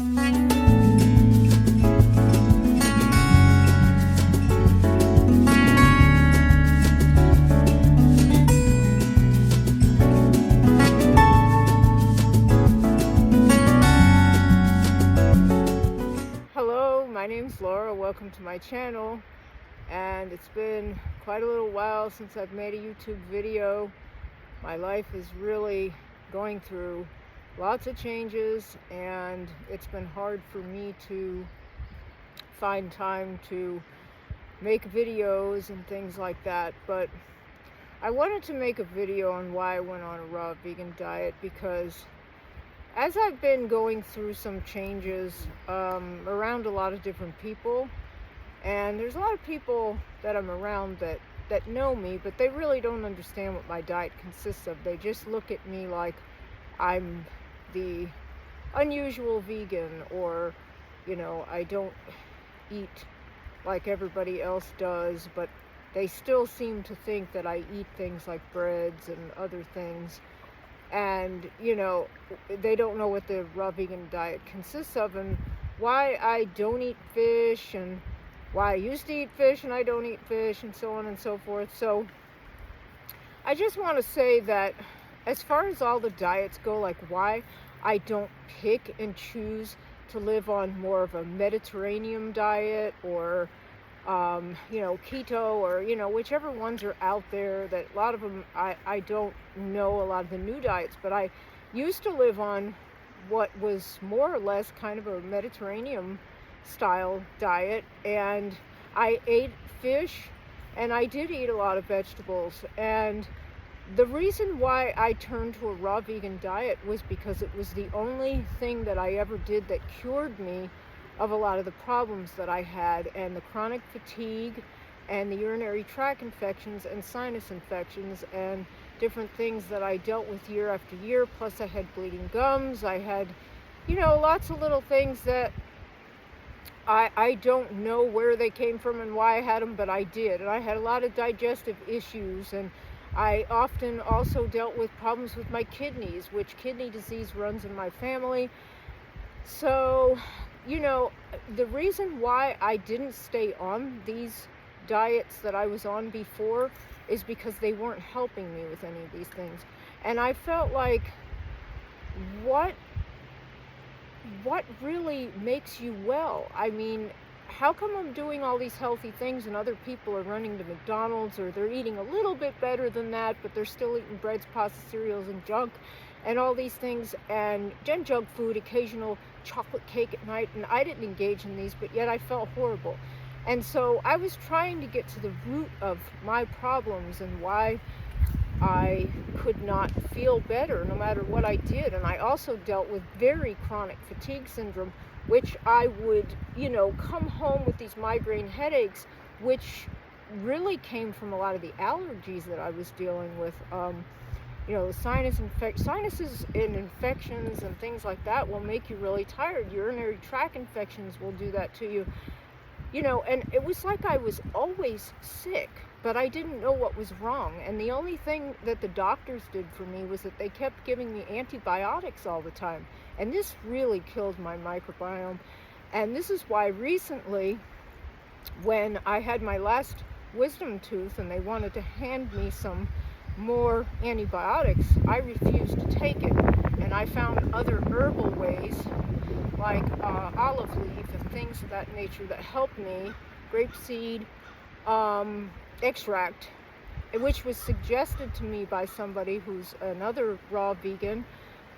Hello, my name's Laura. Welcome to my channel. And it's been quite a little while since I've made a YouTube video. My life is really going through lots of changes, and it's been hard for me to find time to make videos and things like that. But I wanted to make a video on why I went on a raw vegan diet, because as I've been going through some changes around a lot of different people, and there's a lot of people that I'm around that know me, but they really don't understand what my diet consists of. They just look at me like I'm the unusual vegan, or, you know, I don't eat like everybody else does, but they still seem to think that I eat things like breads and other things. And, you know, they don't know what the raw vegan diet consists of, and why I don't eat fish, and why I used to eat fish and I don't eat fish, and so on and so forth. So I just want to say that as far as all the diets go, like why I don't pick and choose to live on more of a Mediterranean diet, or you know, keto, or, you know, whichever ones are out there, that a lot of them, I don't know a lot of the new diets, but I used to live on what was more or less kind of a Mediterranean style diet, and I ate fish, and I did eat a lot of vegetables. And the reason why I turned to a raw vegan diet was because it was the only thing that I ever did that cured me of a lot of the problems that I had, and the chronic fatigue, and the urinary tract infections, and sinus infections, and different things that I dealt with year after year. Plus I had bleeding gums. I had, you know, lots of little things that I don't know where they came from and why I had them, but I did. And I had a lot of digestive issues, and I often also dealt with problems with my kidneys, which kidney disease runs in my family. So, you know, the reason why I didn't stay on these diets that I was on before is because they weren't helping me with any of these things. And I felt like, what really makes you well? I mean, how come I'm doing all these healthy things and other people are running to McDonald's, or they're eating a little bit better than that, but they're still eating breads, pasta, cereals, and junk, and all these things, and junk food, occasional chocolate cake at night, and I didn't engage in these, but yet I felt horrible. And so I was trying to get to the root of my problems and why I could not feel better no matter what I did. And I also dealt with very chronic fatigue syndrome, which I would, you know, come home with these migraine headaches, which really came from a lot of the allergies that I was dealing with. You know, sinuses and infections and things like that will make you really tired. Urinary tract infections will do that to you. You know, and it was like I was always sick, but I didn't know what was wrong. And the only thing that the doctors did for me was that they kept giving me antibiotics all the time. And this really killed my microbiome. And this is why recently, when I had my last wisdom tooth and they wanted to hand me some more antibiotics, I refused to take it. And I found other herbal ways, like olive leaf and things of that nature, that helped me. Grapeseed extract, which was suggested to me by somebody who's another raw vegan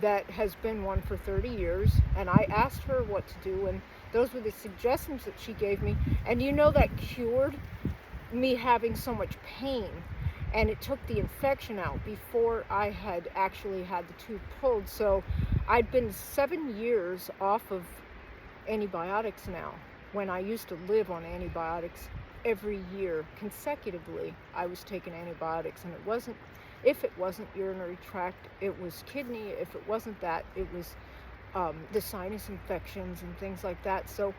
that has been one for 30 years. And I asked her what to do, and those were the suggestions that she gave me. And you know, that cured me having so much pain, and it took the infection out before I had actually had the tooth pulled. So I'd been 7 years off of antibiotics now, when I used to live on antibiotics every year consecutively. I was taking antibiotics, and if it wasn't urinary tract, it was kidney. If it wasn't that, it was the sinus infections and things like that. So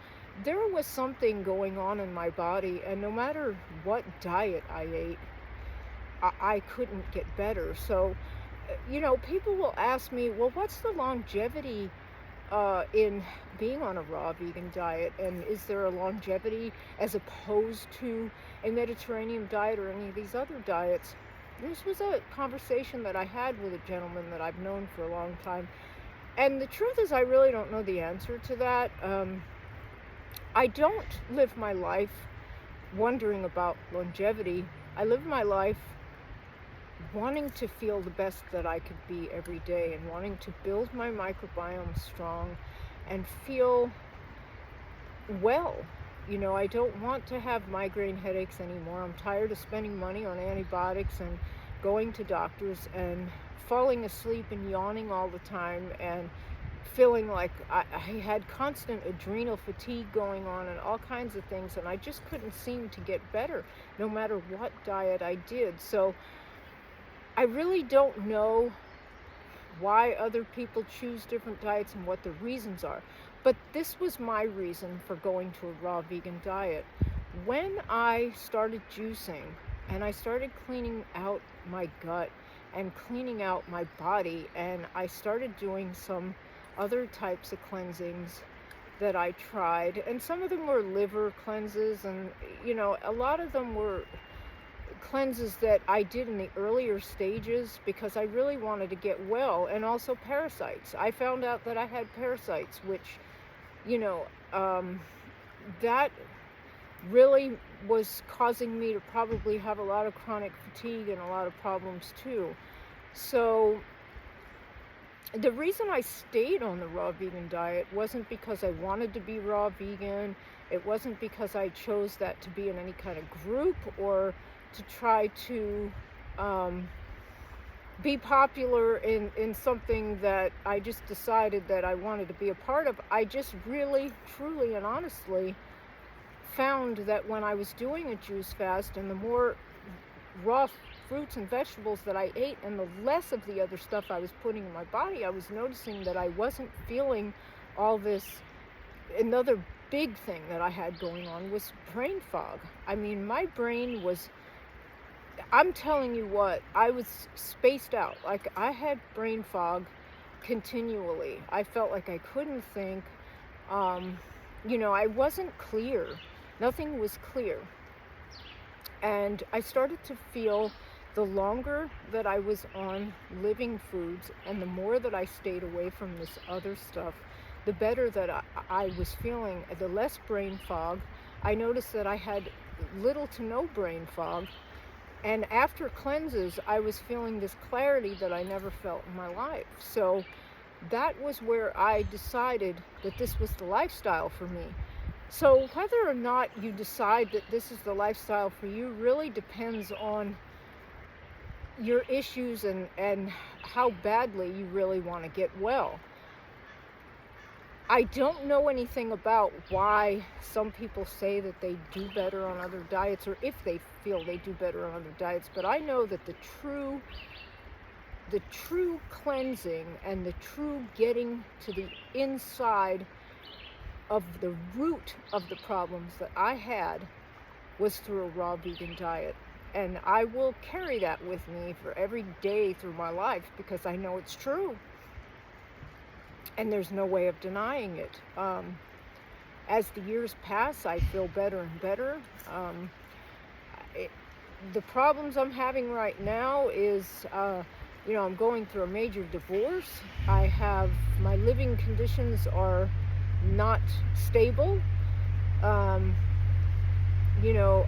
there was something going on in my body, and no matter what diet I ate, I couldn't get better. So, you know, people will ask me, well, what's the longevity in being on a raw vegan diet, and is there a longevity as opposed to a Mediterranean diet or any of these other diets? This was a conversation that I had with a gentleman that I've known for a long time, and the truth is I really don't know the answer to that. I don't live my life wondering about longevity. I live my life wanting to feel the best that I could be every day, and wanting to build my microbiome strong and feel well. You know, I don't want to have migraine headaches anymore. I'm tired of spending money on antibiotics and going to doctors and falling asleep and yawning all the time, and feeling like I had constant adrenal fatigue going on and all kinds of things, and I just couldn't seem to get better no matter what diet I did. So I really don't know why other people choose different diets and what the reasons are. But this was my reason for going to a raw vegan diet. When I started juicing and I started cleaning out my gut and cleaning out my body, and I started doing some other types of cleansings that I tried, and some of them were liver cleanses, and you know, a lot of them were cleanses that I did in the earlier stages because I really wanted to get well. And also parasites. I found out that I had parasites, which, you know, that really was causing me to probably have a lot of chronic fatigue and a lot of problems too. So the reason I stayed on the raw vegan diet wasn't because I wanted to be raw vegan. It wasn't because I chose that to be in any kind of group or to try to be popular in something that I just decided that I wanted to be a part of. I just really, truly, and honestly found that when I was doing a juice fast, and the more raw fruits and vegetables that I ate and the less of the other stuff I was putting in my body, I was noticing that I wasn't feeling all this. Another big thing that I had going on was brain fog. I mean, my brain was, I'm telling you what, I was spaced out. Like, I had brain fog continually. I felt like I couldn't think. You know, I wasn't clear. Nothing was clear. And I started to feel, the longer that I was on living foods and the more that I stayed away from this other stuff, the better that I was feeling, the less brain fog. I noticed that I had little to no brain fog. And after cleanses, I was feeling this clarity that I never felt in my life. So that was where I decided that this was the lifestyle for me. So whether or not you decide that this is the lifestyle for you really depends on your issues and how badly you really want to get well. I don't know anything about why some people say that they do better on other diets, or if they feel they do better on other diets, but I know that the true cleansing and the true getting to the inside of the root of the problems that I had was through a raw vegan diet. And I will carry that with me for every day through my life because I know it's true. And there's no way of denying it. As the years pass, I feel better and better. The problems I'm having right now is, you know, I'm going through a major divorce. My living conditions are not stable. You know,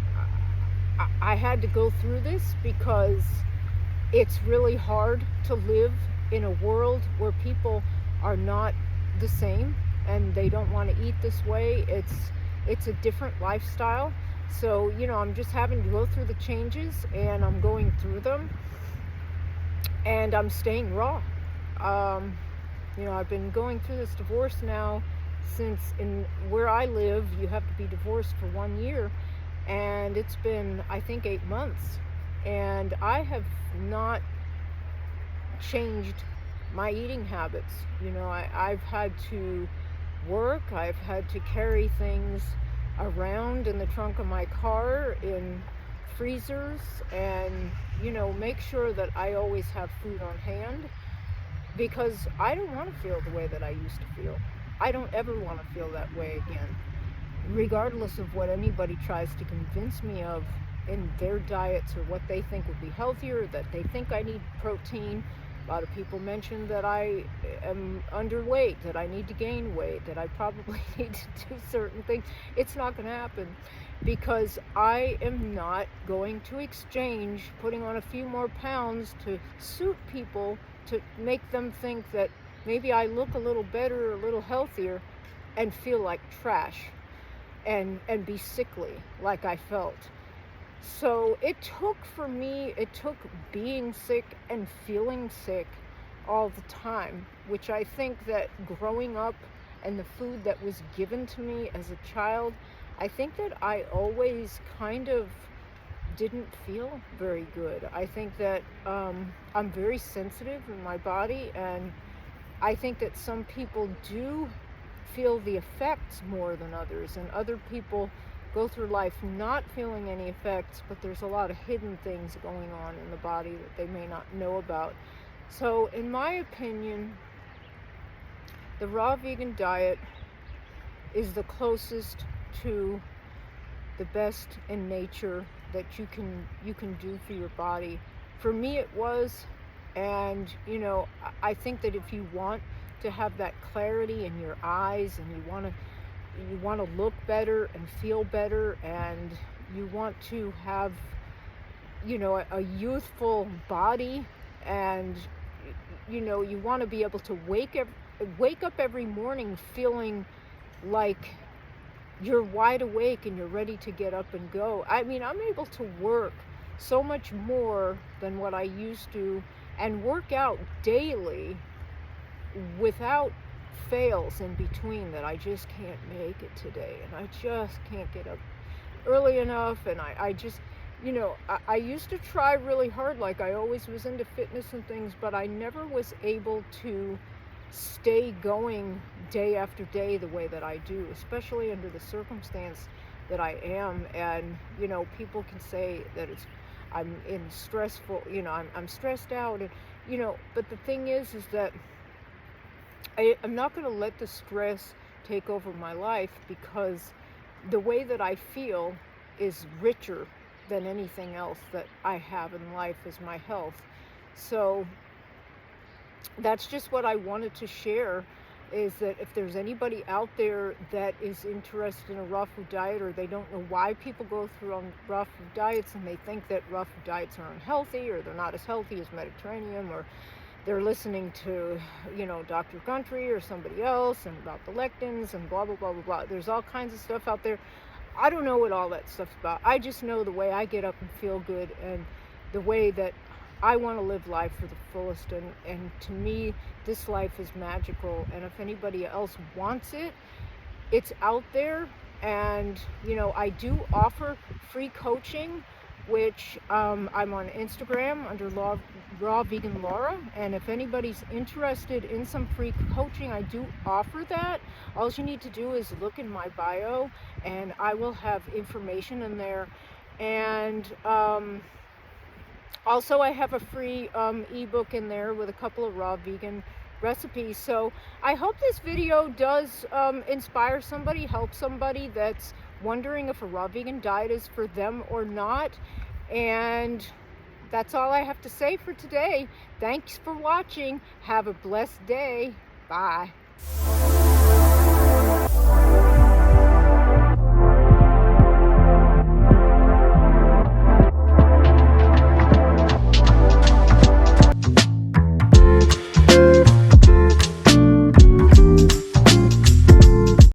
I had to go through this because it's really hard to live in a world where people are not the same and they don't want to eat this way. It's a different lifestyle. So, you know, I'm just having to go through the changes, and I'm going through them, and I'm staying raw. You know, I've been going through this divorce now since, in where I live, you have to be divorced for 1 year, and it's been, I think, 8 months, and I have not changed my eating habits. You know, I've had to work, I've had to carry things around in the trunk of my car, in freezers, and, you know, make sure that I always have food on hand. because I don't want to feel the way that I used to feel. I don't ever want to feel that way again, regardless of what anybody tries to convince me of in their diets or what they think would be healthier, that they think I need protein. A lot of people mention that I am underweight, that I need to gain weight, that I probably need to do certain things. It's not going to happen, because I am not going to exchange putting on a few more pounds to suit people, to make them think that maybe I look a little better, a little healthier, and feel like trash and be sickly like I felt. So it took being sick and feeling sick all the time, which I think that growing up and the food that was given to me as a child, I think that I always kind of didn't feel very good. I think that I'm very sensitive in my body, and I think that some people do feel the effects more than others, and other people go through life not feeling any effects, but there's a lot of hidden things going on in the body that they may not know about. So in my opinion, the raw vegan diet is the closest to the best in nature that you can do for your body. For me it was, and I think that if you want to have that clarity in your eyes, and you want to look better and feel better, and you want to have a youthful body, and you want to be able to wake up every morning feeling like you're wide awake and you're ready to get up and go. I mean, I'm able to work so much more than what I used to, and work out daily without fails in between, that I just can't make it today, and I just can't get up early enough, and I just I used to try really hard, like I always was into fitness and things, but I never was able to stay going day after day the way that I do, especially under the circumstance that I am. And people can say that I'm in stressful, I'm stressed out, and but the thing is that I'm not going to let the stress take over my life, because the way that I feel is richer than anything else that I have in life, is my health. So that's just what I wanted to share, is that if there's anybody out there that is interested in a raw food diet, or they don't know why people go through on raw food diets, and they think that raw food diets are unhealthy, or they're not as healthy as Mediterranean, or they're listening to, Dr. Country or somebody else, and about the lectins and blah, blah, blah, blah, blah. There's all kinds of stuff out there. I don't know what all that stuff's about. I just know the way I get up and feel good, and the way that I want to live life for the fullest. And to me, this life is magical. And if anybody else wants it, it's out there. And, I do offer free coaching, which I'm on Instagram under Raw Vegan Laura. And if anybody's interested in some free coaching, I do offer that. All you need to do is look in my bio, and I will have information in there. And also I have a free ebook in there with a couple of raw vegan recipes. So I hope this video does inspire somebody, help somebody that's wondering if a raw vegan diet is for them or not. And that's all I have to say for today. Thanks for watching. Have a blessed day. Bye.